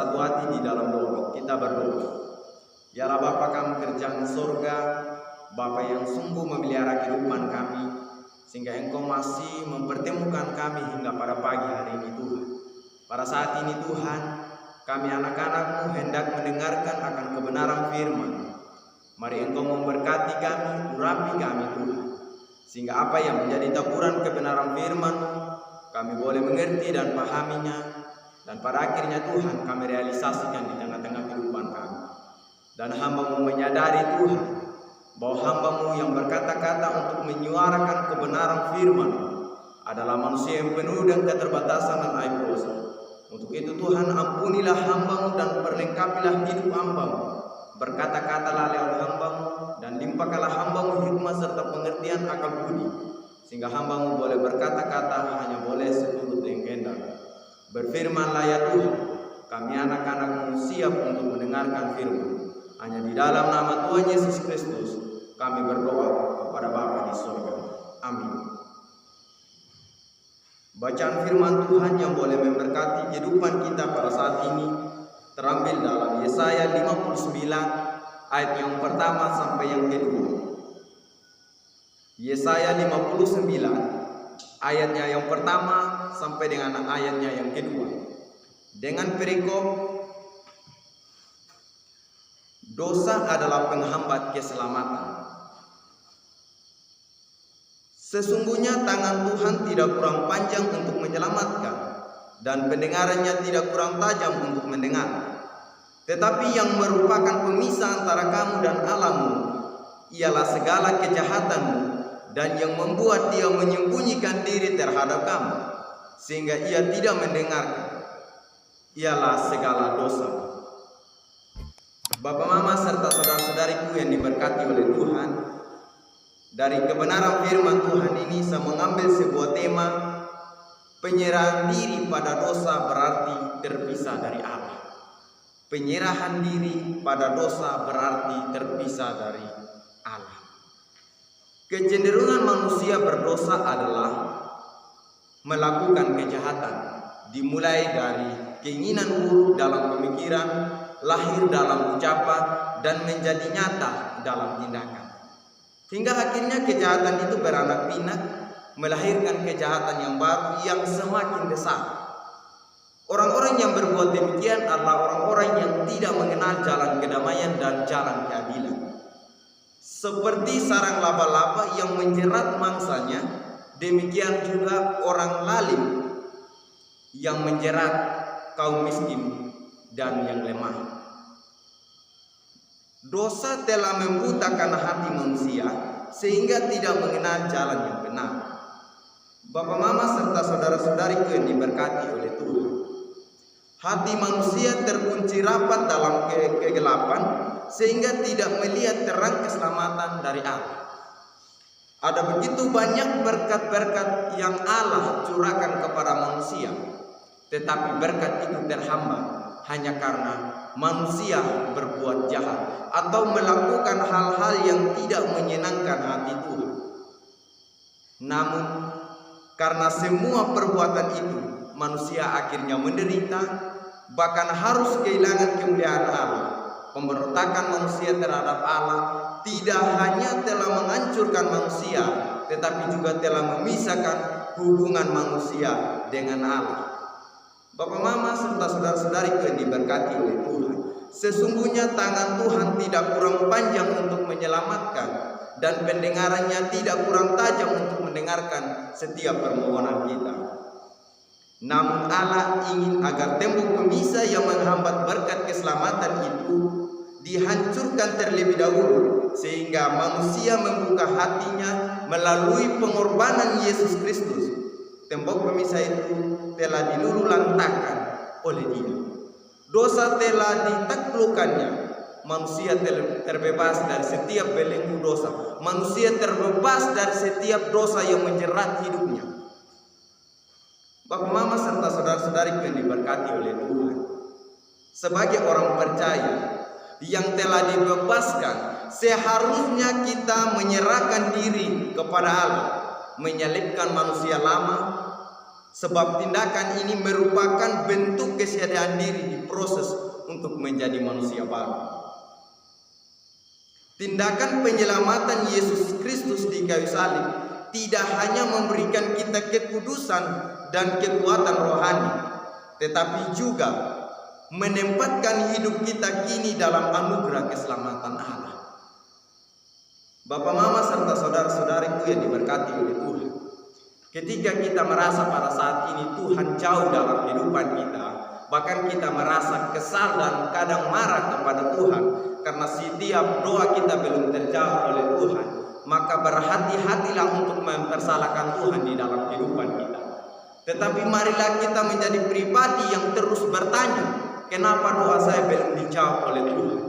bersatu hati di dalam doa. Kita berdoa. Ya Allah Bapa kami kerjaan surga, Bapa yang sungguh memelihara kehidupan kami, sehingga Engkau masih mempertemukan kami hingga pada pagi hari ini Tuhan. Pada saat ini Tuhan, kami anak-anak-Mu hendak mendengarkan akan kebenaran firman. Mari Engkau memberkati kami, urapi kami Tuhan, sehingga apa yang menjadi taburan kebenaran firman kami boleh mengerti dan pahaminya, dan pada akhirnya Tuhan kami realisasikan di tengah-tengah kehidupan kami. Dan hamba-Mu menyadari Tuhan bahwa hamba-Mu yang berkata-kata untuk menyuarakan kebenaran firman adalah manusia yang penuh dengan keterbatasan dan aib dosa. Untuk itu Tuhan, ampunilah hamba-Mu dan perlengkapilah hidup hamba-Mu. Berkata-katalah lewat hamba-Mu dan limpahkanlah hamba-Mu hikmah serta pengertian akal budi, sehingga hamba-Mu boleh berkata-kata hanya boleh seturut yang kehendak. Berfirmanlah ya Tuhan, kami anak-anak-Mu siap untuk mendengarkan firman. Hanya di dalam nama Tuhan Yesus Kristus kami berdoa kepada Bapa di surga. Amin. Bacaan firman Tuhan yang boleh memberkati kehidupan kita pada saat ini terambil dalam Yesaya 59 ayat yang pertama sampai yang kedua. Yesaya 59 ayatnya yang pertama sampai dengan ayatnya yang kedua. Dengan perikop, dosa adalah penghambat keselamatan. Sesungguhnya tangan Tuhan tidak kurang panjang untuk menyelamatkan, dan pendengarannya tidak kurang tajam untuk mendengar. Tetapi yang merupakan pemisah antara kamu dan Allah-Mu ialah segala kejahatanmu, dan yang membuat dia menyembunyikan diri terhadap kamu, sehingga ia tidak mendengarkan, ialah segala dosa. Bapak mama serta saudara-saudariku yang diberkati oleh Tuhan, dari kebenaran firman Tuhan ini saya mengambil sebuah tema, penyerahan diri pada dosa berarti terpisah dari Allah. Penyerahan diri pada dosa berarti terpisah dari Allah. Kecenderungan manusia berdosa adalah melakukan kejahatan, dimulai dari keinginan buruk dalam pemikiran, lahir dalam ucapan, dan menjadi nyata dalam tindakan. Hingga akhirnya kejahatan itu beranak pinak, melahirkan kejahatan yang baru yang semakin besar. Orang-orang yang berbuat demikian adalah orang-orang yang tidak mengenal jalan kedamaian dan jalan keadilan. Seperti sarang laba-laba yang menjerat mangsanya, demikian juga orang lalim yang menjerat kaum miskin dan yang lemah. Dosa telah membutakan hati manusia sehingga tidak mengenal jalan yang benar. Bapak mama serta saudara-saudariku yang diberkati oleh Tuhan, hati manusia terkunci rapat dalam kegelapan sehingga tidak melihat terang keselamatan dari Allah. Ada begitu banyak berkat-berkat yang Allah curahkan kepada manusia, tetapi berkat itu terhambat hanya karena manusia berbuat jahat atau melakukan hal-hal yang tidak menyenangkan hati Tuhan. Namun karena semua perbuatan itu manusia akhirnya menderita, bahkan harus kehilangan kemuliaan Allah. Pemberontakan manusia terhadap Allah tidak hanya telah menghancurkan manusia, tetapi juga telah memisahkan hubungan manusia dengan Allah. Bapak mama serta saudara-saudariku yang diberkati oleh Tuhan, sesungguhnya tangan Tuhan tidak kurang panjang untuk menyelamatkan, dan pendengarannya tidak kurang tajam untuk mendengarkan setiap permohonan kita. Namun Allah ingin agar tembok pemisah yang menghambat berkat keselamatan itu dihancurkan terlebih dahulu, sehingga manusia membuka hatinya melalui pengorbanan Yesus Kristus. Tembok pemisah itu telah diluluhlantahkan oleh Dia. Dosa telah ditaklukkannya. Manusia terbebas dari setiap belenggu dosa. Manusia terbebas dari setiap dosa yang menjerat hidupnya. Bapak mama serta saudara-saudariku yang diberkati oleh Tuhan, sebagai orang percaya yang telah dibebaskan, seharusnya kita menyerahkan diri kepada Allah, menyelipkan manusia lama, Sebab tindakan ini merupakan bentuk kesediaan diri di proses untuk menjadi manusia baru. Tindakan penyelamatan Yesus Kristus di kayu salib tidak hanya memberikan kita kekudusan dan kekuatan rohani, tetapi juga menempatkan hidup kita kini dalam anugerah keselamatan Allah. Bapak, mama, serta saudara-saudariku yang diberkati oleh Tuhan, ketika kita merasa pada saat ini Tuhan jauh dalam kehidupan kita, bahkan kita merasa kesal dan kadang marah kepada Tuhan karena setiap doa kita belum terjawab oleh Tuhan, maka berhati-hatilah untuk mempersalahkan Tuhan di dalam kehidupan kita. Tetapi marilah kita menjadi pribadi yang terus bertanya, kenapa doa saya belum dijawab oleh Tuhan?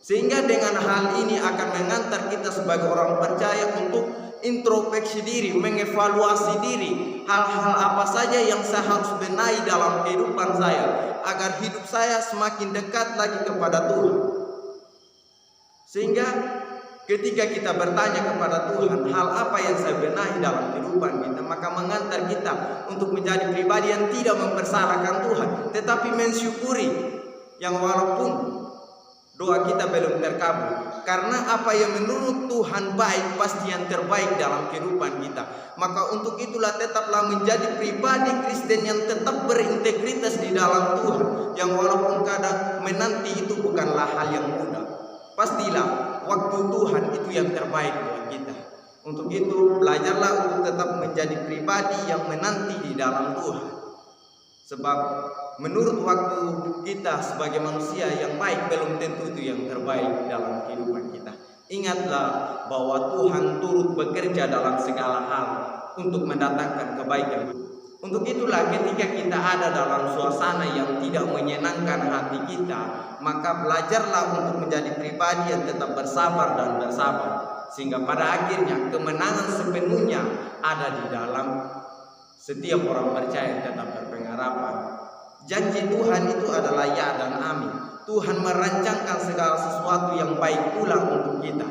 Sehingga dengan hal ini akan mengantar kita sebagai orang percaya untuk introspeksi diri, mengevaluasi diri, hal-hal apa saja yang saya harus benahi dalam kehidupan saya agar hidup saya semakin dekat lagi kepada Tuhan. Sehingga ketika kita bertanya kepada Tuhan hal apa yang saya benahi dalam kehidupan kita, maka mengantar kita untuk menjadi pribadi yang tidak mempersalahkan Tuhan, tetapi mensyukuri yang walaupun doa kita belum terkabul, karena apa yang menurut Tuhan baik pasti yang terbaik dalam kehidupan kita. Maka untuk itulah tetaplah menjadi pribadi Kristen yang tetap berintegritas di dalam Tuhan, yang walaupun kadang menanti itu bukanlah hal yang mudah. Pastilah waktu Tuhan itu yang terbaik buat kita. Untuk itu belajarlah untuk tetap menjadi pribadi yang menanti di dalam Tuhan. Sebab menurut waktu kita sebagai manusia yang baik belum tentu itu yang terbaik dalam kehidupan kita. Ingatlah bahwa Tuhan turut bekerja dalam segala hal untuk mendatangkan kebaikan. Untuk itulah ketika kita ada dalam suasana yang tidak menyenangkan hati kita, maka belajarlah untuk menjadi pribadi yang tetap bersabar dan bersabar, sehingga pada akhirnya kemenangan sepenuhnya ada di dalam setiap orang percaya yang tetap berpengharapan. Janji Tuhan itu adalah ya dan amin. Tuhan merancangkan segala sesuatu yang baik pula untuk kita.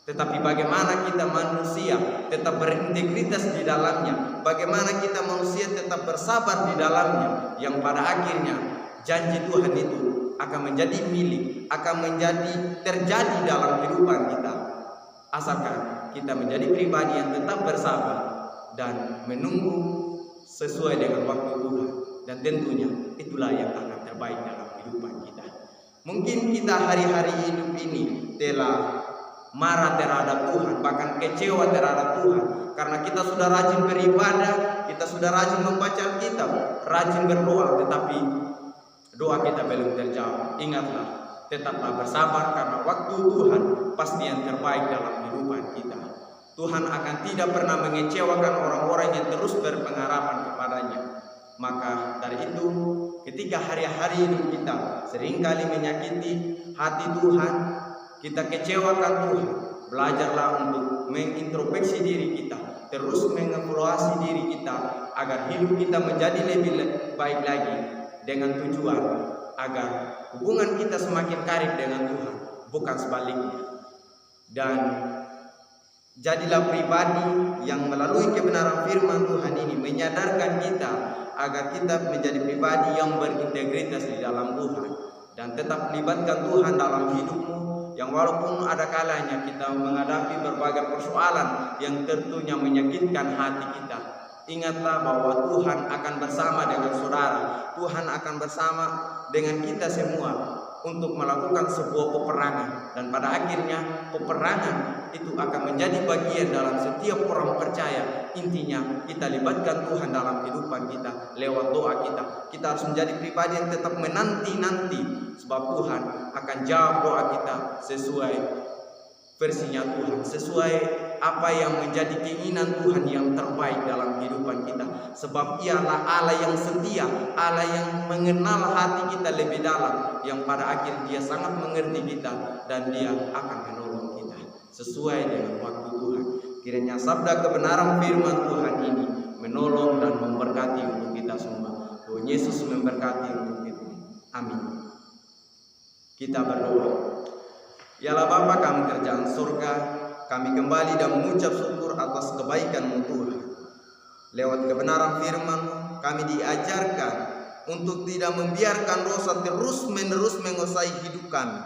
Tetapi bagaimana kita manusia tetap berintegritas di dalamnya, bagaimana kita manusia tetap bersabar di dalamnya, yang pada akhirnya janji Tuhan itu akan menjadi milik, akan menjadi terjadi dalam kehidupan kita, asalkan kita menjadi pribadi yang tetap bersabar dan menunggu sesuai dengan waktu Tuhan. Dan tentunya itulah yang akan terbaik dalam kehidupan kita. Mungkin kita hari-hari hidup ini telah marah terhadap Tuhan, bahkan kecewa terhadap Tuhan, karena kita sudah rajin beribadah, kita sudah rajin membaca Alkitab, rajin berdoa, tetapi doa kita belum terjawab. Ingatlah, tetaplah bersabar, karena waktu Tuhan pasti yang terbaik dalam kehidupan kita. Tuhan akan tidak pernah mengecewakan orang-orang yang terus berpengharapan kepadanya. Maka dari itu, ketika hari-hari hidup kita seringkali menyakiti hati Tuhan, kita kecewakan Tuhan, belajarlah untuk mengintrospeksi diri kita, terus mengevaluasi diri kita agar hidup kita menjadi lebih baik lagi, dengan tujuan agar hubungan kita semakin karib dengan Tuhan, bukan sebaliknya. Dan jadilah pribadi yang melalui kebenaran firman Tuhan ini menyadarkan kita agar kita menjadi pribadi yang berintegritas di dalam Tuhan, dan tetap libatkan Tuhan dalam hidupmu, yang walaupun ada kalanya kita menghadapi berbagai persoalan yang tentunya menyakitkan hati kita, ingatlah bahwa Tuhan akan bersama dengan saudara, Tuhan akan bersama dengan kita semua untuk melakukan sebuah peperangan, dan pada akhirnya peperangan itu akan menjadi bagian dalam setiap orang percaya. Intinya kita libatkan Tuhan dalam kehidupan kita lewat doa kita. Kita harus menjadi pribadi yang tetap menanti-nanti, sebab Tuhan akan jawab doa kita sesuai versinya Tuhan, sesuai apa yang menjadi keinginan Tuhan yang terbaik dalam kehidupan kita. Sebab Ialah Allah yang setia, Allah yang mengenal hati kita lebih dalam, yang pada akhir Dia sangat mengerti kita, dan Dia akan menolong kita sesuai dengan waktu Tuhan. Kiranya sabda kebenaran firman Tuhan ini menolong dan memberkati untuk kita semua. Tuhan Yesus memberkati untuk kita. Amin. Kita berdoa. Ya Allah Bapa kami kerjaan surga, kami kembali dan mengucap syukur atas kebaikan-Mu Tuhan. Lewat kebenaran firman kami diajarkan untuk tidak membiarkan dosa terus-menerus menguasai hidup kami.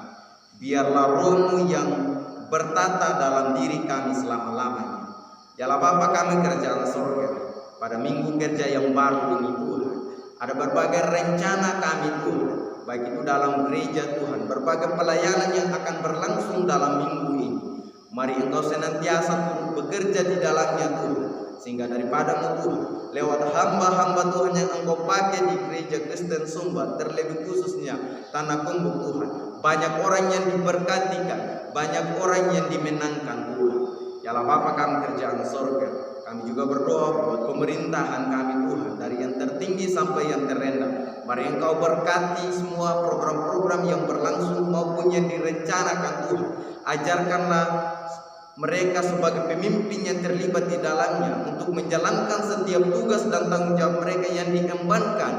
Biarlah Roh-Mu yang bertata dalam diri kami selama-lamanya. Yalah Bapa kami kerajaan surga, pada minggu kerja yang baru ini Tuhan, ada berbagai rencana kami Tuhan, baik itu dalam gereja Tuhan, berbagai pelayanan yang akan berlangsung dalam minggu ini. Mari Engkau senantiasa turut bekerja di dalamnya Tuhan, sehingga daripada-Mu Tuhan, lewat hamba-hamba Tuhan yang Engkau pakai di gereja Kristen Sumba, terlebih khususnya Tanah Kumbuk Tuhan, banyak orang yang diberkatikan, banyak orang yang dimenangkan Tuhan. Yalah Bapa kami kerjaan surga, kami juga berdoa buat pemerintahan kami Tuhan, dari yang tertinggi sampai yang terendah. Mari Engkau berkati semua program-program yang berlangsung maupun yang direncanakan Tuhan. Ajarkanlah mereka sebagai pemimpin yang terlibat di dalamnya untuk menjalankan setiap tugas dan tanggung jawab mereka yang diembankan,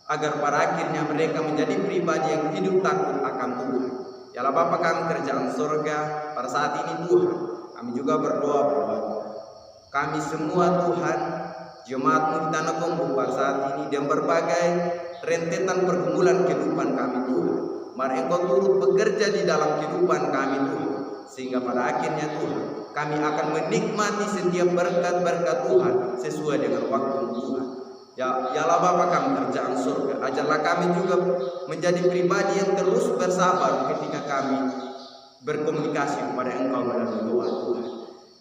agar pada akhirnya mereka menjadi pribadi yang hidup takut akan Tuhan. Yalah Bapa kami kerjaan surga, pada saat ini Tuhan, kami juga berdoa buat kami semua Tuhan, jemaat-Mu di Tanah Kumbuk pada saat ini, dan berbagai rentetan pergumulan kehidupan kami Tuhan. Mari Engkau turut bekerja di dalam kehidupan kami Tuhan, sehingga pada akhirnya Tuhan, kami akan menikmati setiap berkat-berkat Tuhan sesuai dengan waktu Tuhan. Yalah Bapa kami kerjaan surga, ajarlah kami juga menjadi pribadi yang terus bersabar ketika kami berkomunikasi kepada Engkau melalui doa Tuhan.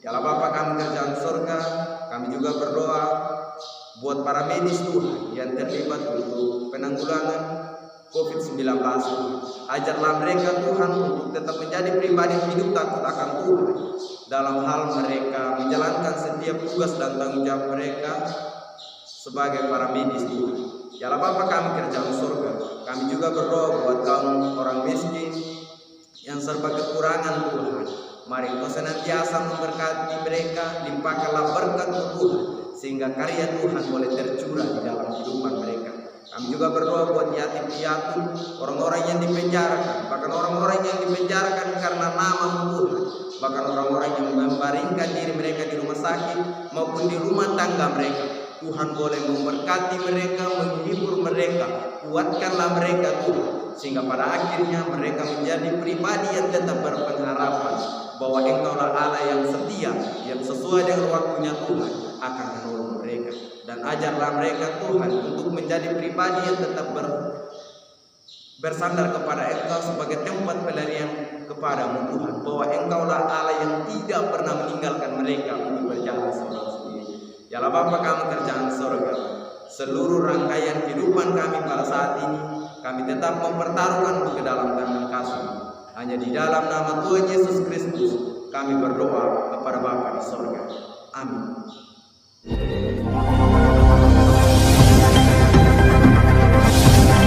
Yalah Bapa kami kerjaan surga, kami juga berdoa buat para medis Tuhan yang terlibat untuk penanggulangan COVID-19. Ajarlah mereka Tuhan untuk tetap menjadi pribadi yang hidup takut akan Tuhan dalam hal mereka menjalankan setiap tugas dan tanggung jawab mereka sebagai para medis Tuhan. Yalah Bapa kami kerjaan surga, kami juga berdoa buat kaum orang miskin yang serba kekurangan Tuhan. Mari Engkau senantiasa memberkati mereka, limpahkanlah berkat Tuhan, sehingga karya Tuhan boleh tercurah di dalam kehidupan mereka. Kami juga berdoa buat yatim piatu, orang-orang yang dipenjarakan, bahkan orang-orang yang dipenjarakan karena nama-Mu Tuhan, bahkan orang-orang yang membaringkan diri mereka di rumah sakit maupun di rumah tangga mereka. Tuhan boleh memberkati mereka, menghibur mereka, kuatkanlah mereka Tuhan, sehingga pada akhirnya mereka menjadi pribadi yang tetap berpengharapan bahwa Engkaulah Allah yang setia, yang sesuai dengan waktunya Tuhan akan menolong mereka. Dan ajarlah mereka Tuhan untuk menjadi pribadi yang tetap bersandar kepada Engkau sebagai tempat pelarian kepada-Mu Tuhan, bahwa Engkaulah Allah yang tidak pernah meninggalkan mereka untuk berjalan seorang sendiri. Yalah Bapa kami kerjaan surga, seluruh rangkaian kehidupan kami pada saat ini kami tetap mempertaruhkan ke dalam tangan kasih. Hanya di dalam nama Tuhan Yesus Kristus kami berdoa kepada Bapa di surga. Amin.